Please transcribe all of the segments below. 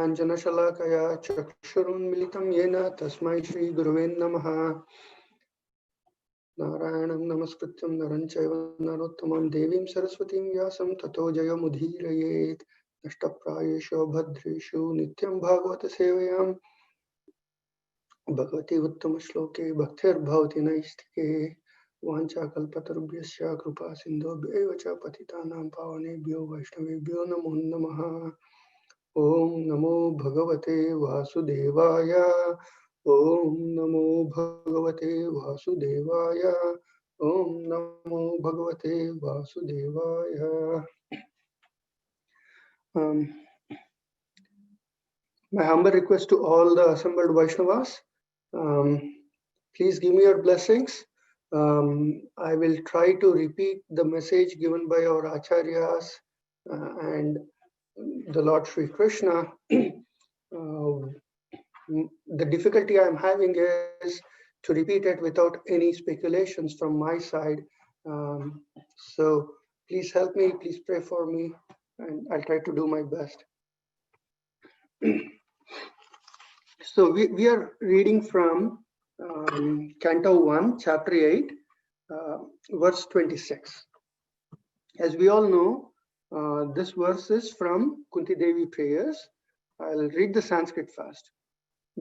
ज्ञानाञ्जनशलाकया चक्षुरुन्मिलितं येन तस्मै श्रीगुरुवे नमः। नारायणं नमस्कृत्यं नरं चैव नरोत्तमं देवीं सरस्वतीं व्यासं ततो जयमुदीरयेत्। नष्टप्रायेषु भद्रेषु नित्यं भागवत सेवयां भगवती उत्तमश्लोके भक्तिर्भवति नैष्टिके। वाञ्छाकल्पतरुभ्यश्च कृपा सिन्धुभ्यैव च पतितानां पावनेभ्यो वैष्णवेभ्यो नमो नमः। ओम नमो भगवते वासुदेवाय। ओम नमो भगवते वासुदेवाय। ओम नमो भगवते वासुदेवाय। My humble request to all the assembled Vaishnavas, please give me your blessings. I will try to repeat the message given by our acharyas and the Lord Sri Krishna. The difficulty I am having is to repeat it without any speculations from my side. So please help me, please pray for me, and I'll try to do my best. So we are reading from Canto 1, Chapter 8, verse 26. As we all know, this verse is from Kunti Devi prayers. I'll read the Sanskrit first.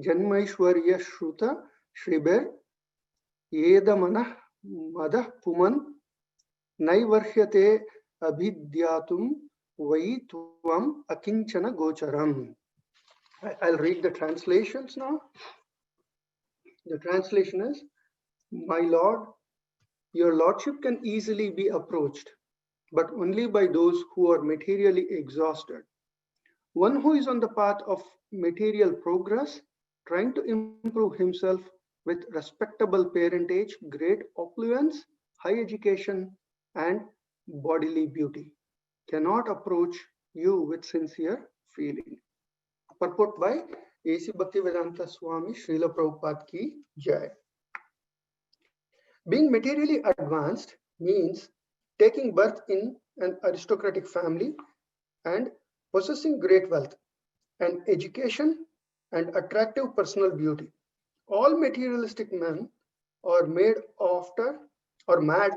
Janmaishwarya Shruta Shribir Yedamanah Madah Puman Naivarhyate Abhidyatum Vai Tvam Akinchana Gocharam. I'll read the translations now. The translation is, My Lord, your Lordship can easily be approached, but only by those who are materially exhausted. One who is on the path of material progress, trying to improve himself with respectable parentage, great opulence, high education, and bodily beauty, cannot approach you with sincere feeling. Purport by A.C. Bhaktivedanta Swami Srila Prabhupada Ki Jai. Being materially advanced means taking birth in an aristocratic family and possessing great wealth and education and attractive personal beauty. All materialistic men are mad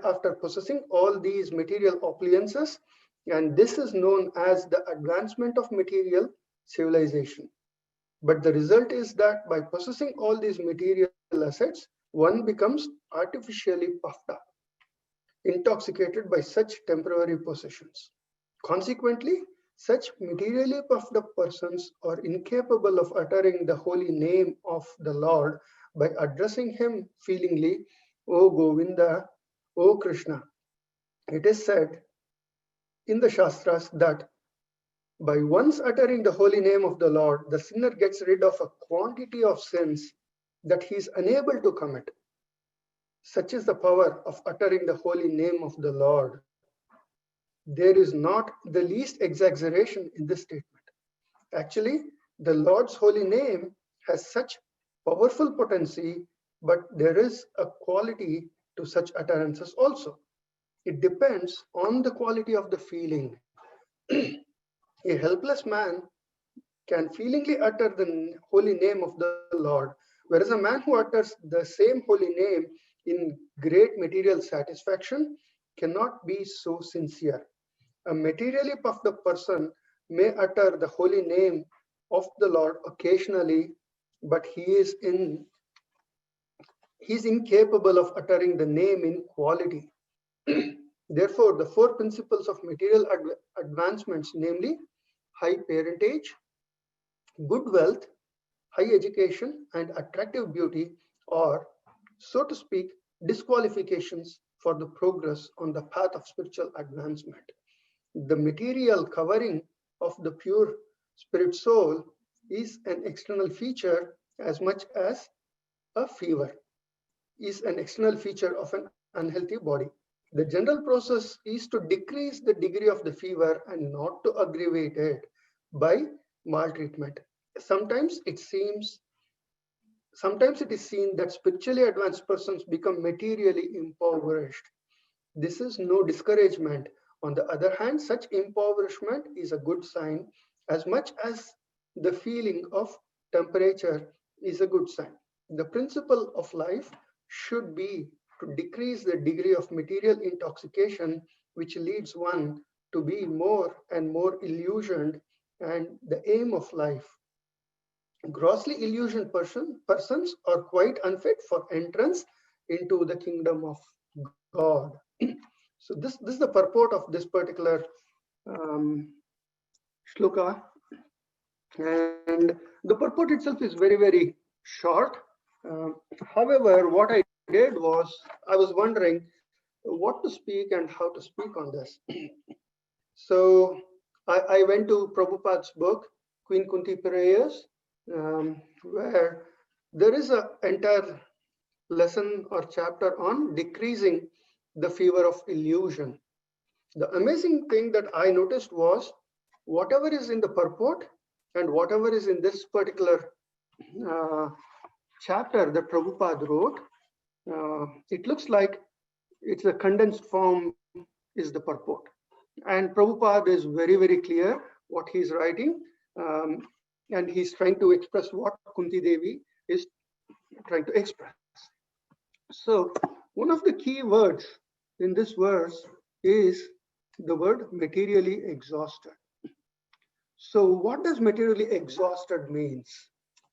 after possessing all these material opulences, and this is known as the advancement of material civilization. But the result is that by possessing all these material assets, one becomes artificially puffed up, intoxicated by such temporary possessions. Consequently, such materially puffed up persons are incapable of uttering the holy name of the Lord by addressing him feelingly, O Govinda, O Krishna. It is said in the Shastras that by once uttering the holy name of the Lord, the sinner gets rid of a quantity of sins that he is unable to commit. Such is the power of uttering the holy name of the Lord. There is not the least exaggeration in this statement. Actually, the Lord's holy name has such powerful potency, but there is a quality to such utterances also. It depends on the quality of the feeling. A helpless man can feelingly utter the holy name of the Lord, whereas a man who utters the same holy name in great material satisfaction cannot be so sincere. A materially puffed up person may utter the holy name of the Lord occasionally, but he is incapable of uttering the name in quality. Therefore, the four principles of material advancements, namely high parentage, good wealth, high education, and attractive beauty, are, so to speak, disqualifications for the progress on the path of spiritual advancement. The material covering of the pure spirit soul is an external feature as much as a fever is an external feature of an unhealthy body. The general process is to decrease the degree of the fever and not to aggravate it by maltreatment. Sometimes it is seen that spiritually advanced persons become materially impoverished. This is no discouragement. On the other hand, such impoverishment is a good sign as much as the feeling of temperature is a good sign. The principle of life should be to decrease the degree of material intoxication, which leads one to be more and more illusioned, and the aim of life. Grossly illusioned persons are quite unfit for entrance into the kingdom of God. So this is the purport of this particular um, shloka, and the purport itself is very, very short. However, what I did was I was wondering what to speak and how to speak on this. So I went to Prabhupada's book, Queen Kunti Prayers, where there is an entire lesson or chapter on decreasing the fever of illusion. The amazing thing that I noticed was whatever is in the purport and whatever is in this particular uh, chapter that Prabhupada wrote, it looks like it's a condensed form is the purport. And Prabhupada is very, very clear what he's writing. And he's trying to express what Kunti Devi is trying to express. So one of the key words in this verse is the word materially exhausted. So what does materially exhausted means?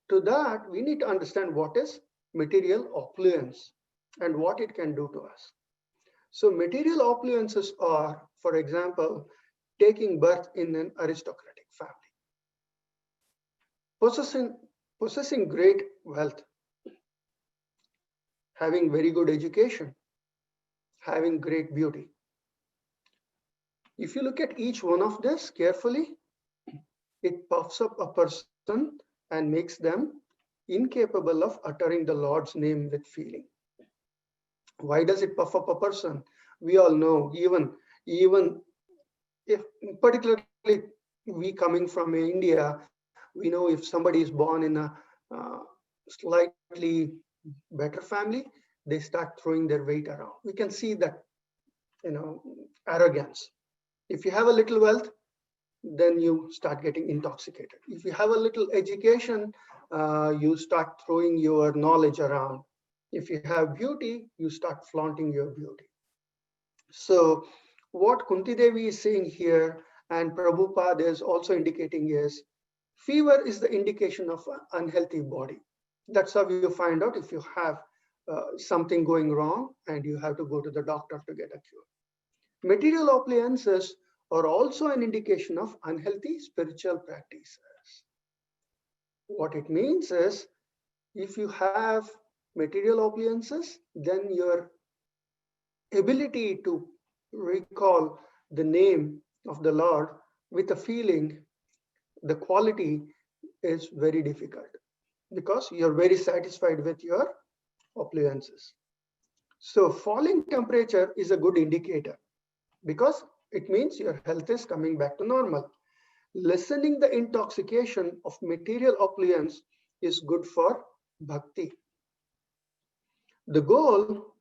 To that, we need to understand what is material opulence and what it can do to us. So material opulences are, for example, taking birth in an aristocratic family, possessing great wealth, having very good education, having great beauty. If you look at each one of this carefully, it puffs up a person and makes them incapable of uttering the Lord's name with feeling. Why does it puff up a person? We all know, even if particularly we coming from India, we know if somebody is born in a slightly better family, they start throwing their weight around. We can see that, arrogance. If you have a little wealth, then you start getting intoxicated. If you have a little education, you start throwing your knowledge around. If you have beauty, you start flaunting your beauty. So what Kunti Devi is saying here, and Prabhupada is also indicating, is fever is the indication of an unhealthy body. That's how you find out if you have something going wrong and you have to go to the doctor to get a cure. Material opulences are also an indication of unhealthy spiritual practices. What it means is, if you have material opulences, then your ability to recall the name of the Lord with a feeling, the quality is very difficult because you're very satisfied with your opulences. So falling temperature is a good indicator because it means your health is coming back to normal. Lessening the intoxication of material opulence is good for bhakti. The goal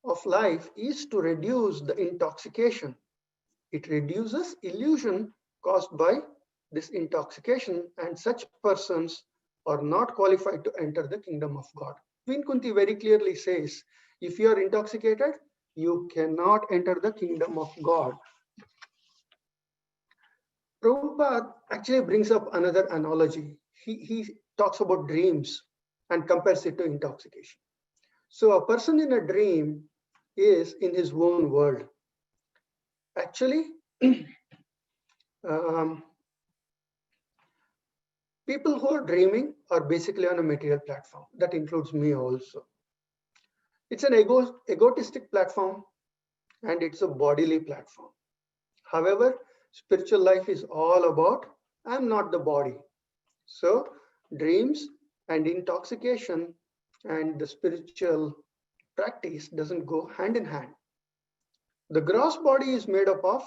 of life is to reduce the intoxication. It reduces illusion caused by this intoxication, and such persons are not qualified to enter the kingdom of God. Queen Kunti very clearly says, if you are intoxicated, you cannot enter the kingdom of God. Prabhupada actually brings up another analogy. He talks about dreams and compares it to intoxication. So a person in a dream is in his own world. Actually, people who are dreaming are basically on a material platform. That includes me also. It's an egotistic platform and it's a bodily platform. However, spiritual life is all about, I'm not the body. So dreams and intoxication and the spiritual practice doesn't go hand in hand. The gross body is made up of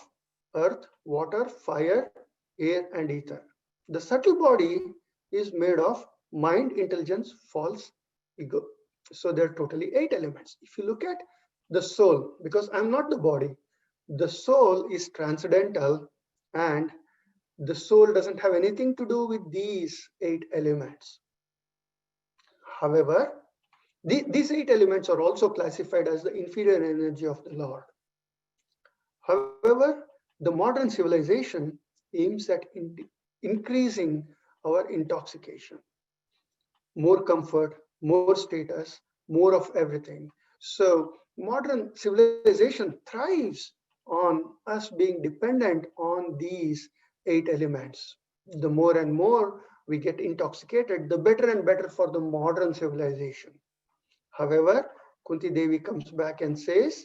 earth, water, fire, air, and ether. The subtle body is made of mind, intelligence, false ego. So there are totally 8 elements. If you look at the soul, because I'm not the body, the soul is transcendental and The soul doesn't have anything to do with these 8 elements. However, these 8 elements are also classified as the inferior energy of the Lord. However, the modern civilization aims at increasing our intoxication, more comfort, more status, more of everything. So modern civilization thrives on us being dependent on these 8 elements. The more and more we get intoxicated, the better and better for the modern civilization. However, Kunti Devi comes back and says,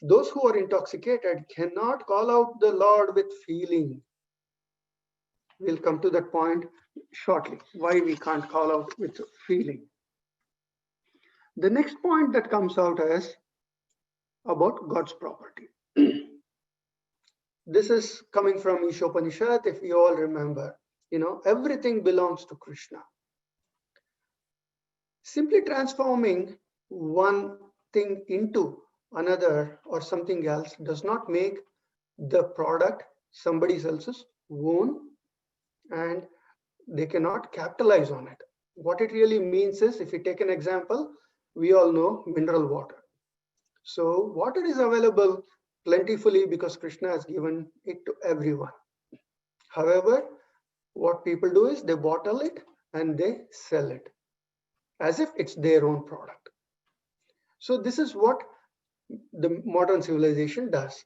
those who are intoxicated cannot call out the Lord with feeling. We'll come to that point shortly, why we can't call out with feeling. The next point that comes out is about God's property. This is coming from Ishopanishad, if you all remember. Everything belongs to Krishna. Simply transforming one thing into another or something else does not make the product somebody else's own, and they cannot capitalize on it. What it really means is, if you take an example, we all know mineral water. So water is available plentifully because Krishna has given it to everyone. However, what people do is they bottle it and they sell it as if it's their own product. So this is what the modern civilization does.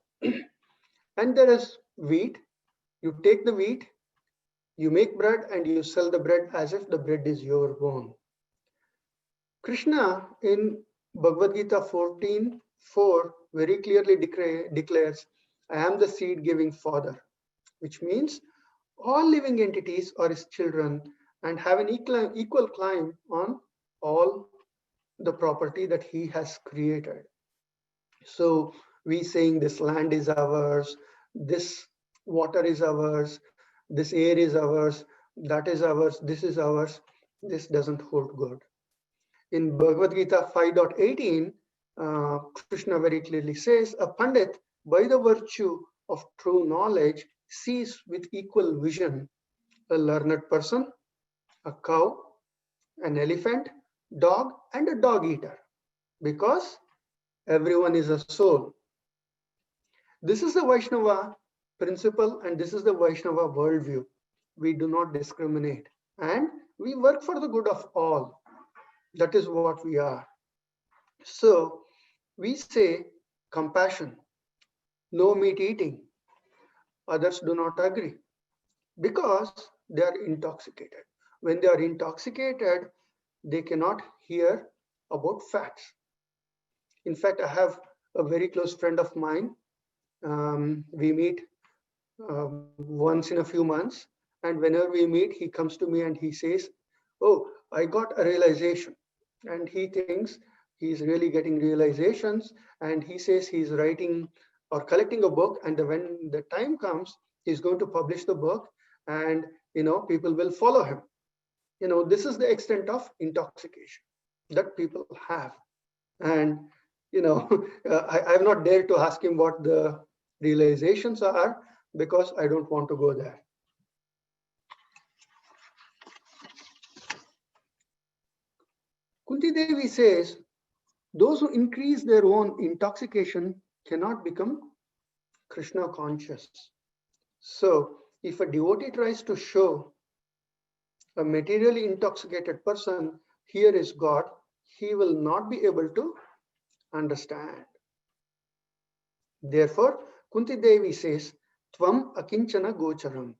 And there is wheat. You take the wheat, you make bread, and you sell the bread as if the bread is your own. Krishna in Bhagavad Gita 14:4 very clearly declares, I am the seed giving father, which means all living entities are his children and have an equal claim on all the property that he has created. So we saying this land is ours, this water is ours, this air is ours, that is ours, this is ours, this doesn't hold good. In Bhagavad Gita 5.18, Krishna very clearly says, a Pandit, by the virtue of true knowledge, sees with equal vision a learned person, a cow, an elephant, dog, and a dog eater, because everyone is a soul. This is the Vaishnava principle, and this is the Vaishnava worldview. We do not discriminate, and we work for the good of all. That is what we are. So we say compassion, no meat eating. Others do not agree because they are intoxicated. When they are intoxicated, they cannot hear about facts. In fact, I have a very close friend of mine. We meet once in a few months, and whenever we meet, he comes to me and he says, oh, I got a realization. And he thinks he's really getting realizations, and he says he's writing or collecting a book, and when the time comes, he's going to publish the book, and people will follow him. This is the extent of intoxication that people have. And I've not dared to ask him what the realizations are, because I don't want to go there. Kunti Devi says, those who increase their own intoxication cannot become Krishna conscious. So if a devotee tries to show a materially intoxicated person, here is God, he will not be able to understand. Therefore, Kunti Devi says, Tvam akinchana gocharam,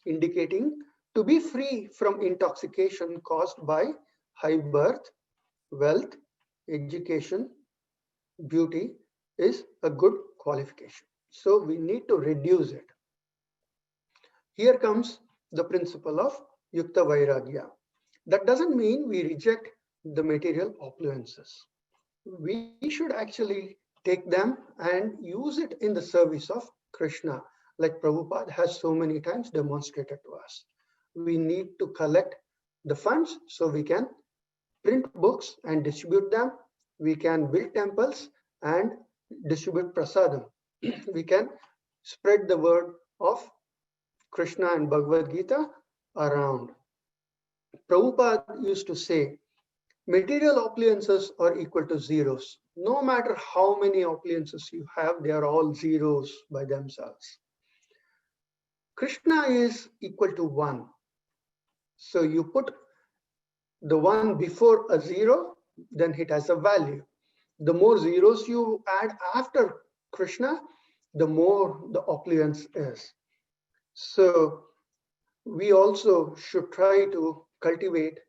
indicating to be free from intoxication caused by high birth, wealth, education, beauty is a good qualification. So we need to reduce it. Here comes the principle of Yukta Vairagya. That doesn't mean we reject the material opulences. We should actually take them and use it in the service of Krishna, like Prabhupada has so many times demonstrated to us. We need to collect the funds so we can print books and distribute them. We can build temples and distribute prasadam. We can spread the word of Krishna and Bhagavad Gita around. Prabhupada used to say, material opulences are equal to zeros. No matter how many opulences you have, they are all zeros by themselves. Krishna is equal to 1. So you put the 1 before a 0, then it has a value. The more zeros you add after Krishna, the more the opulence is. So we also should try to cultivate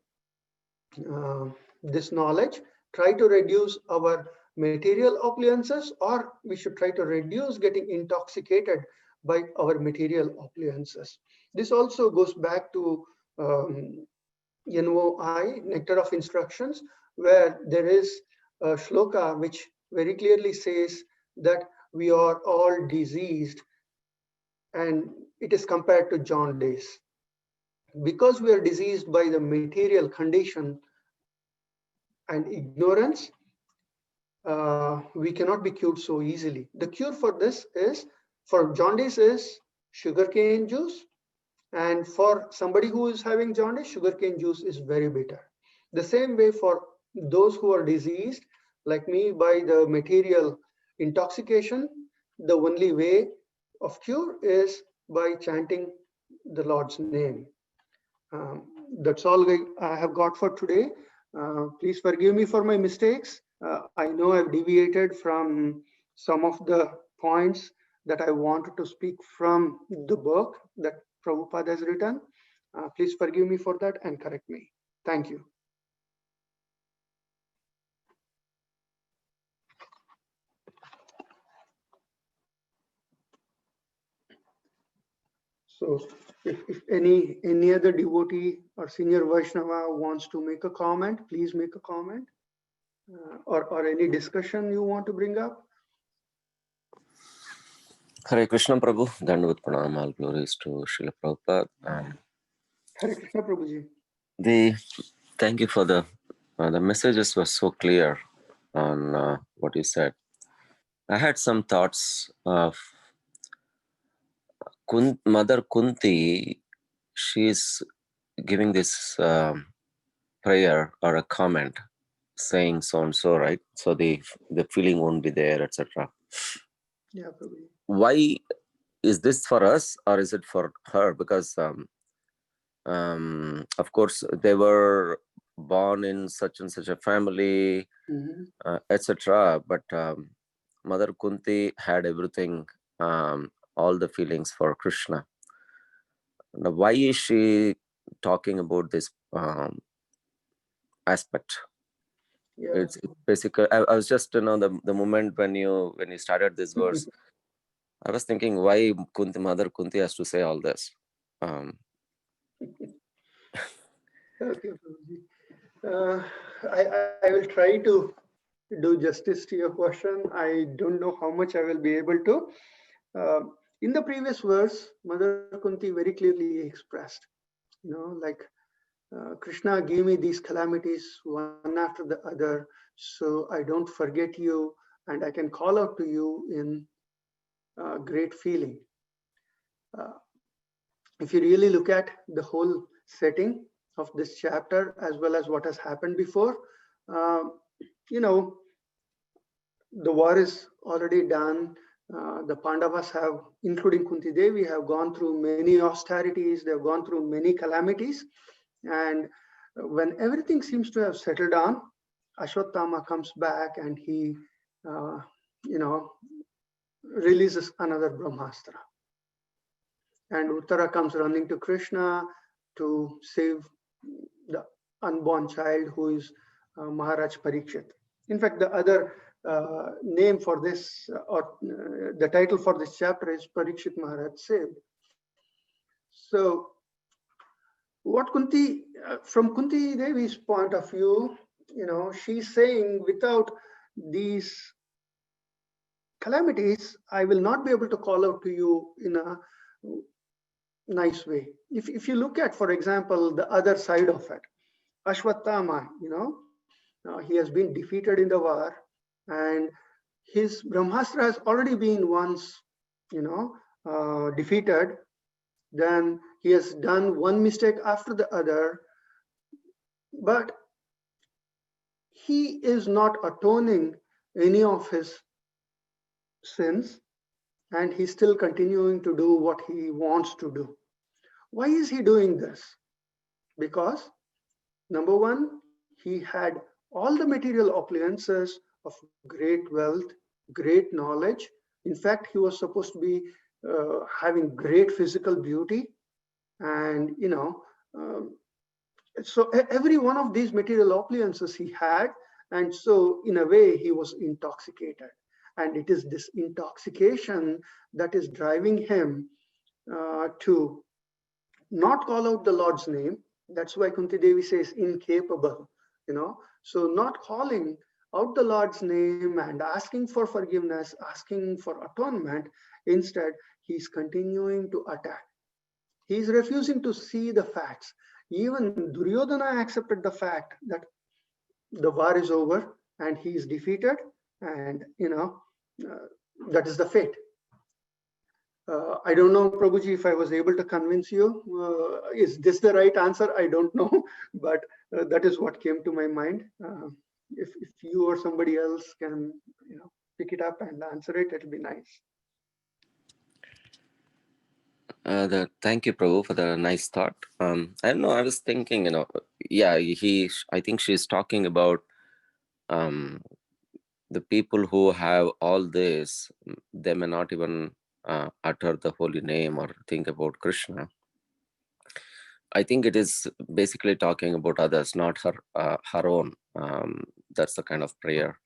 this knowledge, try to reduce our material opulences, or we should try to reduce getting intoxicated by our material opulences. This also goes back to NOI, Nectar of Instructions, where there is a shloka which very clearly says that we are all diseased, and it is compared to jaundice. Because we are diseased by the material condition and ignorance, we cannot be cured so easily. The cure for this is, for jaundice is sugarcane juice, and for somebody who is having jaundice, sugarcane juice is very bitter. The same way for those who are diseased, like me, by the material intoxication, the only way of cure is by chanting the Lord's name. That's all I have got for today. Please forgive me for my mistakes. I know I've deviated from some of the points that I wanted to speak from the book that Prabhupada has written. Please forgive me for that and correct me. Thank you. So if any other devotee or senior Vaishnava wants to make a comment, please make a comment, or any discussion you want to bring up. Hare Krishna Prabhu, Dandavat Pranam, all glories to Srila Prabhupada. Hare Krishna Prabhuji. Thank you for the messages were so clear on what you said. I had some thoughts of Mother Kunti. She's giving this prayer or a comment saying so and so, right? So the feeling won't be there, etc. Yeah, Prabhuji. Why is this for us or is it for her? Because of course they were born in such and such a family, etc. But Mother Kunti had everything, all the feelings for Krishna. Now, why is she talking about this aspect? Yeah. It's basically, I was just, the moment when you started this verse, I was thinking why Mother Kunti has to say all this. Okay, I will try to do justice to your question. I don't know how much I will be able to. In the previous verse, Mother Kunti very clearly expressed, like Krishna gave me these calamities one after the other, so I don't forget you, and I can call out to you in great feeling. If you really look at the whole setting of this chapter as well as what has happened before, the war is already done. The Pandavas have, including Kunti Devi, have gone through many austerities. They have gone through many calamities. And when everything seems to have settled down, Ashwatthama comes back and he, releases another Brahmastra. And Uttara comes running to Krishna to save the unborn child who is Maharaj Parikshit. In fact, the other name for this, or the title for this chapter is Parikshit Maharaj Saved. So what Kunti, from Kunti Devi's point of view, she's saying without these calamities, I will not be able to call out to you in a nice way. If you look at, for example, the other side of it, Ashwatthama, he has been defeated in the war, and his Brahmastra has already been once, defeated. Then he has done one mistake after the other, but he is not atoning any of his sins, and he's still continuing to do what he wants to do. Why is he doing this? Because number one, he had all the material opulences of great wealth, great knowledge. In fact, he was supposed to be having great physical beauty, and so every one of these material opulences he had, and so in a way he was intoxicated, and it is this intoxication that is driving him to not call out the Lord's name. That's why Kunti Devi says incapable, so not calling out the Lord's name and asking for forgiveness, asking for atonement. Instead, he's continuing to attack. He's refusing to see the facts. Even Duryodhana accepted the fact that the war is over and he is defeated, and that is the fate. I don't know, Prabhuji, if I was able to convince you. Is this the right answer? I don't know, but that is what came to my mind. If you or somebody else can, pick it up and answer it, it'll be nice. Thank you, Prabhu, for the nice thought. I don't know. I was thinking, I think she's talking about the people who have all this. They may not even utter the holy name or think about Krishna. I think it is basically talking about others, not her own. That's the kind of prayer.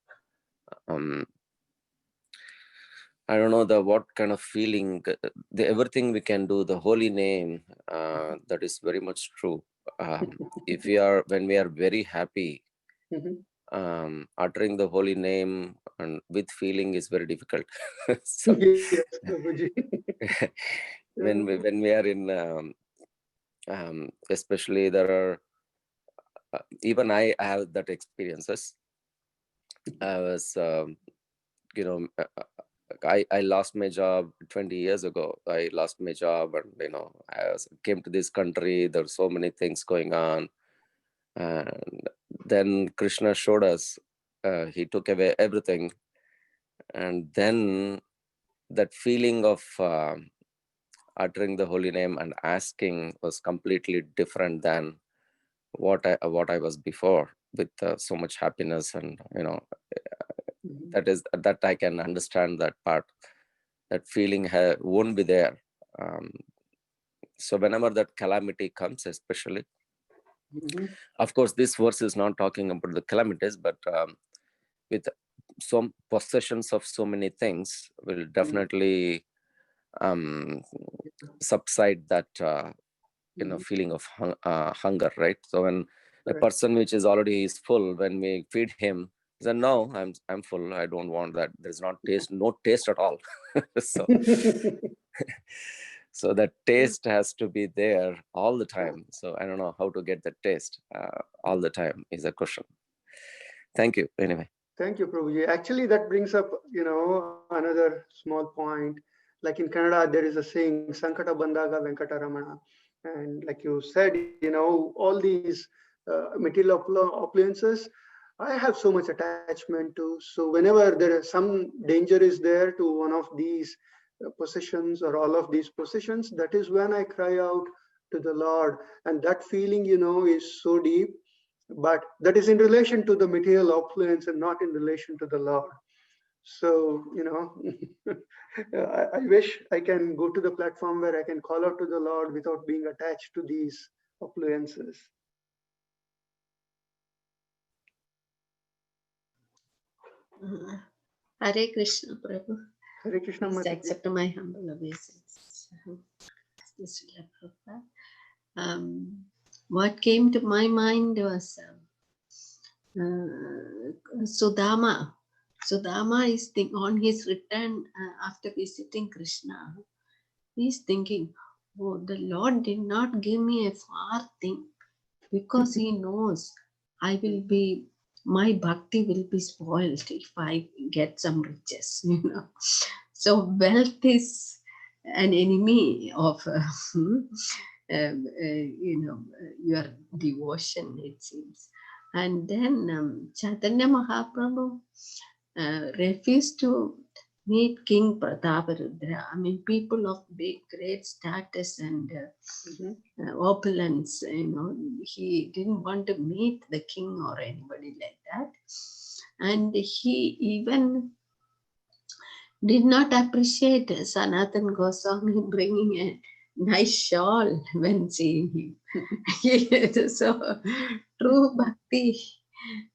I don't know what kind of feeling, everything we can do, the holy name, that is very much true. When we are very happy, uttering the holy name and with feeling is very difficult. So, yes, when we are in, especially there are, even I have that experiences. I was, I lost my job 20 years ago. I lost my job, and I came to this country. There were so many things going on, and then Krishna showed us. He took away everything, and then that feeling of uttering the holy name and asking was completely different than what I was before, with so much happiness, and that I can understand that part. That feeling won't be there. So whenever that calamity comes, especially, of course, this verse is not talking about the calamities, but with some possessions of so many things will definitely subside that feeling of hunger, right? So when a person which is already is full, when we feed him, he said, no, I'm full, I don't want that. There's no taste at all. So so that taste has to be there all the time. So I don't know how to get the taste all the time is a question. Thank you anyway. Thank you, Prabhuji. Actually, that brings up, another small point. Like in Kannada, there is a saying, Sankata Bandaga Venkata Ramana. And like you said, all these material opulences, I have so much attachment to. So whenever there is some danger is there to one of these possessions or all of these possessions, that is when I cry out to the Lord. And that feeling, is so deep. But that is in relation to the material opulence and not in relation to the Lord. So, I wish I can go to the platform where I can call out to the Lord without being attached to these opulences. Hare Krishna, Prabhu. Hare Krishna, Please Mataji. accept my humble obeisance. What came to my mind was Sudama. Sudama is on his return after visiting Krishna. He's thinking, oh, the Lord did not give me a far thing because he knows my bhakti will be spoiled if I get some riches, So wealth is an enemy of your devotion, it seems. And then Chaitanya Mahaprabhu refused to meet King Prataparudra. I mean, people of big, great status and opulence, he didn't want to meet the king or anybody like that. And he even did not appreciate Sanatan Goswami bringing a nice shawl when seeing him. So, true bhakti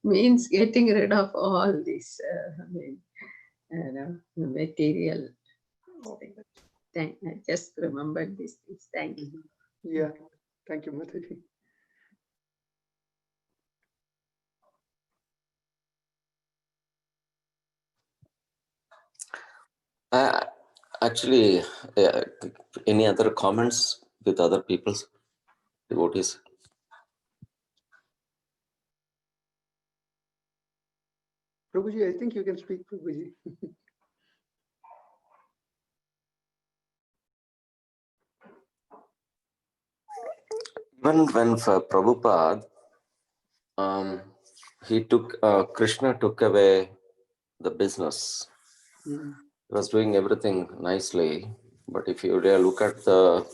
means getting rid of all this material. I just remembered these things. Thank you. Yeah, thank you, Mataji. Actually, any other comments with other people's devotees? Prabhuji, I think you can speak, Prabhuji. Even when for Prabhupada, he took, Krishna took away the business. He was doing everything nicely, but if you really look at the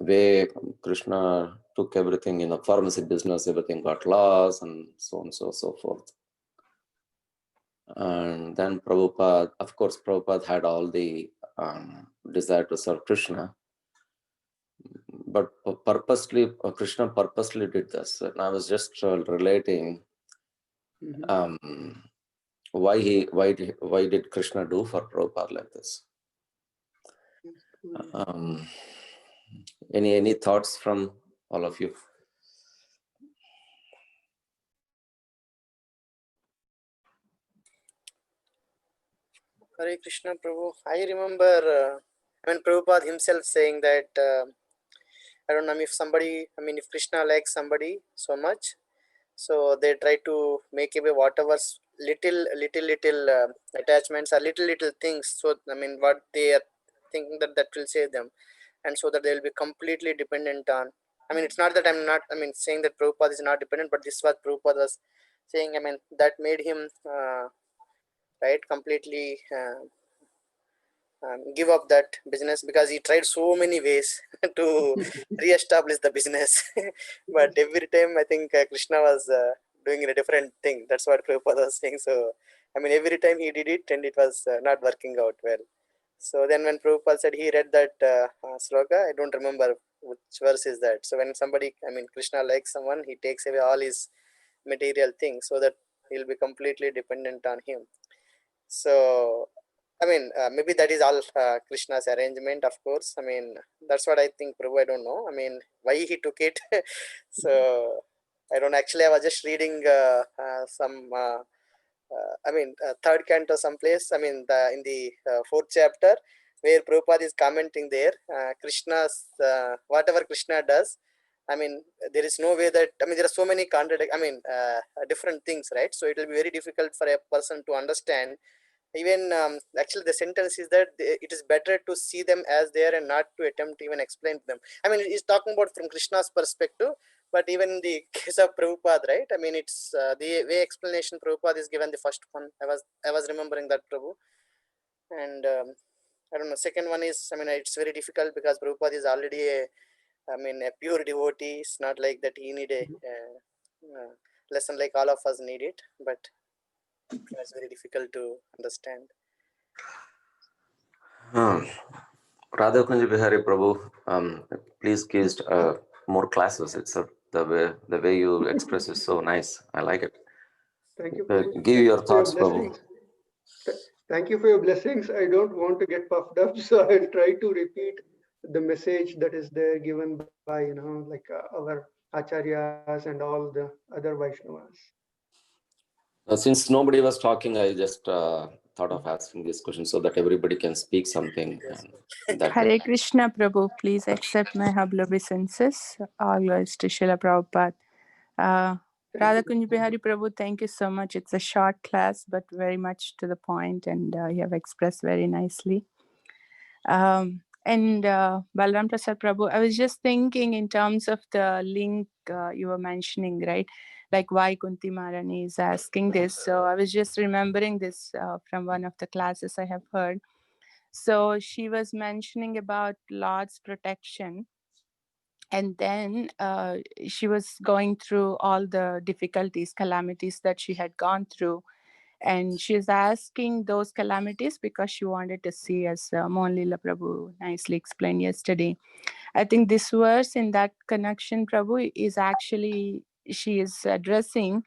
way Krishna took everything in the pharmacy business, everything got lost and so on, so forth. And then Prabhupada, of course, Prabhupada had all the desire to serve Krishna, but purposely, Krishna purposely did this. And I was just relating why did Krishna do for Prabhupada like this? Any thoughts from all of you? Hare Krishna, Prabhu. I remember, Prabhupada himself saying that, I don't know if if Krishna likes somebody so much, so they try to make away whatever little attachments or little things. So, what they are thinking that will save them, and so that they will be completely dependent on. It's not that I'm not, saying that Prabhupada is not dependent, but this is what Prabhupada was saying. That made him, right, completely give up that business, because he tried so many ways to re-establish the business. But every time I think Krishna was doing a different thing. That's what Prabhupada was saying. So every time he did it and it was not working out well. So then when Prabhupada said, he read that sloka, I don't remember which verse is that. So when somebody, Krishna likes someone, he takes away all his material things so that he'll be completely dependent on him. So maybe that is all Krishna's arrangement, of course. That's what I think, Prabhu. I don't know. Why he took it. So I don't actually. I was just reading some. Third canto someplace. In the fourth chapter, where Prabhupada is commenting there. Krishna's whatever Krishna does. There is no way that. There are so many different things, right? So it will be very difficult for a person to understand. Even actually the sentence is that it is better to see them as they are and not to attempt to even explain to them. He's talking about from Krishna's perspective, but even in the case of Prabhupada, right? It's the way explanation Prabhupada is given, the first one. I was remembering that, Prabhu. And I don't know, second one is, it's very difficult because Prabhupada is already a pure devotee. It's not like that he need a lesson like all of us need it, but it's very difficult to understand. Radha Kunjabihari Prabhu, please give more classes. It's the way you express is so nice. I like it. Thank you, Prabhu. Give your thoughts, Prabhu. Thank you for your blessings. I don't want to get puffed up, so I'll try to repeat the message that is there given by, our acharyas and all the other Vaishnavas. Since nobody was talking, I just thought of asking this question so that everybody can speak something. Hare Krishna, Prabhu. Please accept my humble obeisances. All glories to Srila Prabhupada. Radha Kunjabihari Prabhu, thank you so much. It's a short class, but very much to the point, and you have expressed very nicely. And Balaram Prasad Prabhu, I was just thinking in terms of the link you were mentioning, right? Like why Kunti Maharani is asking this. So I was just remembering this from one of the classes I have heard. So she was mentioning about Lord's protection. And then she was going through all the difficulties, calamities that she had gone through. And she's asking those calamities because she wanted to see, as Mohan Leela Prabhu nicely explained yesterday. I think this verse in that connection, Prabhu, is actually, she is addressing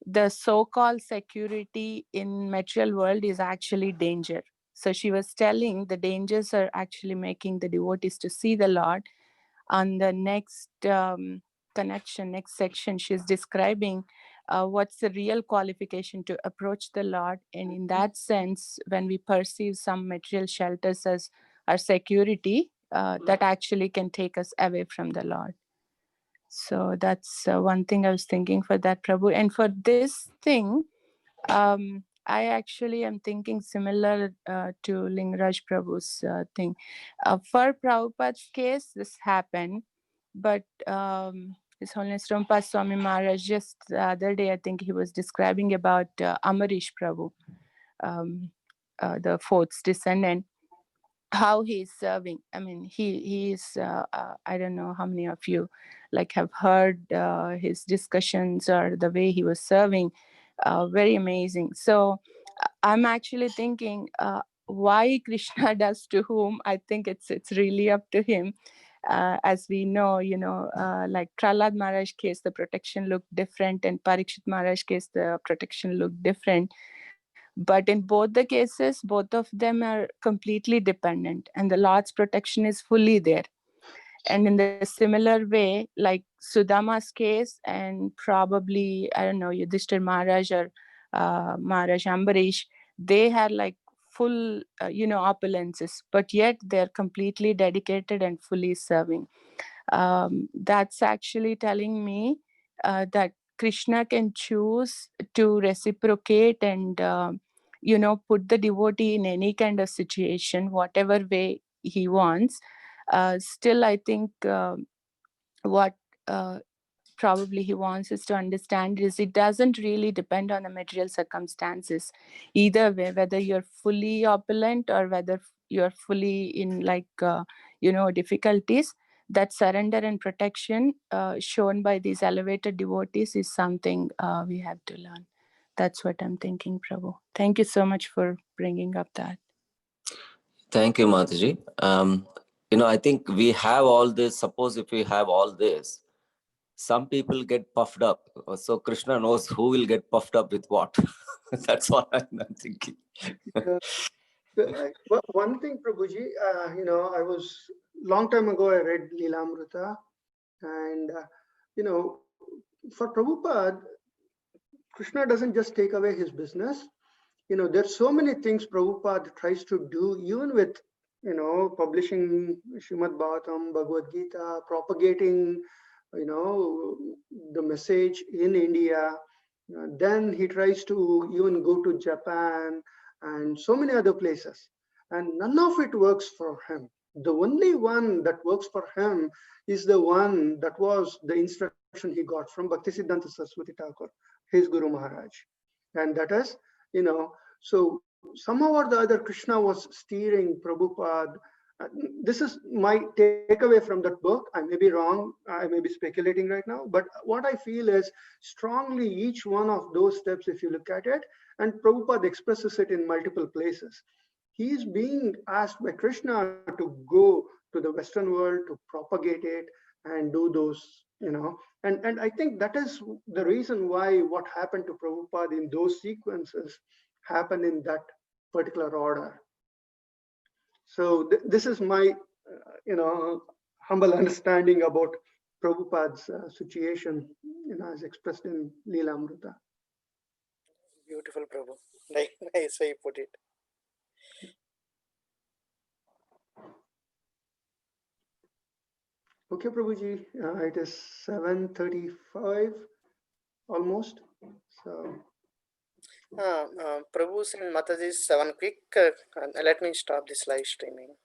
the so-called security in material world is actually danger. So she was telling the dangers are actually making the devotees to see the Lord. On the next connection, next section, she's describing what's the real qualification to approach the Lord. And in that sense, when we perceive some material shelters as our security, that actually can take us away from the Lord. So that's one thing I was thinking for that, Prabhu. And for this thing, I actually am thinking similar to Lingaraj Prabhu's thing. For Prabhupada's case, this happened, but His Holiness Rampa Swami Maharaj, just the other day, I think he was describing about Amarish Prabhu, the fourth descendant, how he's serving. I mean, he is, I don't know how many of you like have heard his discussions or the way he was serving. Very amazing. So I'm actually thinking why Krishna does to whom. I think it's really up to him. As we know, like Prahlad Maharaj case, the protection looked different, and Parikshit Maharaj case, the protection looked different. But in both the cases, both of them are completely dependent, and the Lord's protection is fully there. And in the similar way, like Sudama's case, and probably, I don't know, Yudhishthir Maharaj or Maharaj Ambarish, they had like full, opulences, but yet they're completely dedicated and fully serving. That's actually telling me that Krishna can choose to reciprocate and, put the devotee in any kind of situation, whatever way he wants. Still, I think what probably he wants us to understand is it doesn't really depend on the material circumstances. Either way, whether you're fully opulent or whether you're fully in difficulties, that surrender and protection shown by these elevated devotees is something we have to learn. That's what I'm thinking, Prabhu. Thank you so much for bringing up that. Thank you, Mataji. I think we have all this. Suppose if we have all this, some people get puffed up. So Krishna knows who will get puffed up with what. That's what I'm thinking. One thing, Prabhuji, I was long time ago, I read Leelamrita, and for Prabhupada, Krishna doesn't just take away his business. There's so many things Prabhupada tries to do, even with publishing Srimad Bhagavatam, Bhagavad Gita, propagating the message in India. Then he tries to even go to Japan and so many other places, and none of it works for him. The only one that works for him is the one that was the instruction he got from Bhaktisiddhanta Saraswati Thakur, his Guru Maharaj. And that is, so somehow or the other, Krishna was steering Prabhupada. This is my takeaway from that book. I may be wrong, I may be speculating right now, but what I feel is strongly each one of those steps, if you look at it, and Prabhupada expresses it in multiple places. He is being asked by Krishna to go to the Western world, to propagate it and do those, and I think that is the reason why what happened to Prabhupada in those sequences happened in that particular order. So this is my, humble understanding about Prabhupada's situation, as expressed in Leelamrita. Beautiful, Prabhu. Nice way you put it. Okay, Prabhuji, it is 7:35 almost. So. Prabhu's and Mataji's, one quick, let me stop this live streaming.